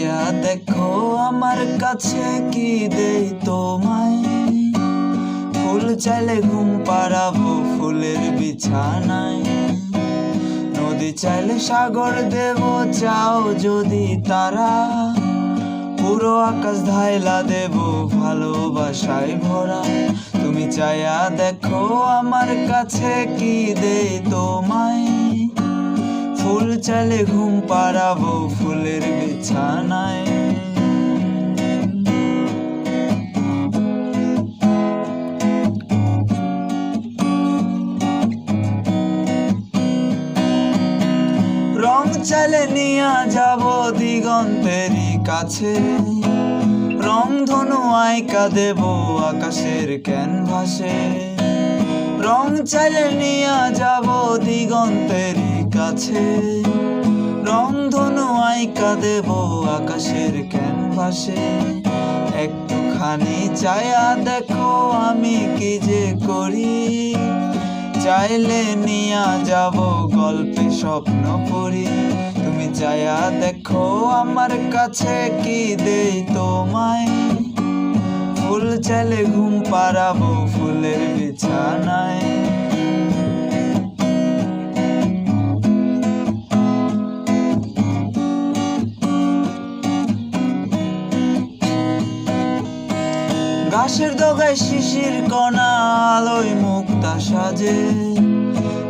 চাইয়া দেখো আমার কাছে কি দেই তোমায়। ফুল চাইলে ঘুম পাড়াবো ফুলের বিছানায়, নদী চাইলে সাগর দেব চাও যদি তারা, পুরো আকাশ ধাইলা দেব ভালোবাসায় ভরা। তুমি চাইয়া দেখো আমার কাছে কি দেই তোমায়। ফুল চাইলে ঘুম পাড়াবো ফুলের বিছানায়। রং চাইলে নিয়া যাব দিগন্তেরই কাছে, রং ধনু আইকা দেব আকাশের ক্যানভাসে। রং চাইলে নিয়া যাব দিগন্তেরই কাছে, রং ধনু আইকা দেব আকাশের ক্যানভাসে। একটুখানি চাইয়া দেখো আমি কি যে করি, চাইলে নিয়া যাব গল্পে স্বপ্ন পড়ি। তুমি চাইয়া দেখো আমার কাছে কি দেই তোমায়। ফুল চাইলে ঘুম পাড়াবো ফুলের বিছানায়। ঘাসের ডগায় শিশির কণা আলোয় মুক্তা সাজে,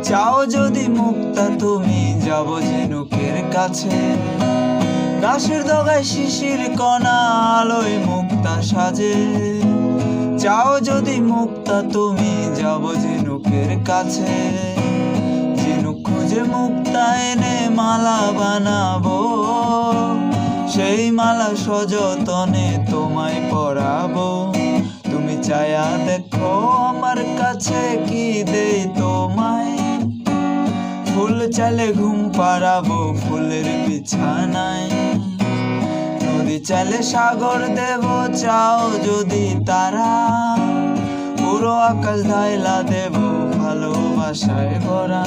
চাও যদি মুক্তা তুমি যাব ঝিনুকের কাছে। ঘাসের ডগায় শিশির কণা আলোয় মুক্তা সাজে, চাও যদি মুক্তা তুমি যাব ঝিনুকের কাছে। ঝিনুক খুঁজে মুক্তা এনে মালা বানাবো, সেই মালা সযতনে তোমায় পরাবো। তুমি চাইয়া দেখো আমার কাছে কি দেই তোমায়। ফুল চাইলে ঘুম পাড়াবো ফুলের বিছানায়, নদী চাইলে সাগর দেব চাও যদি তারা, পুরো আকাশ ধাইলা দেব ভালোবাসায় ভরা।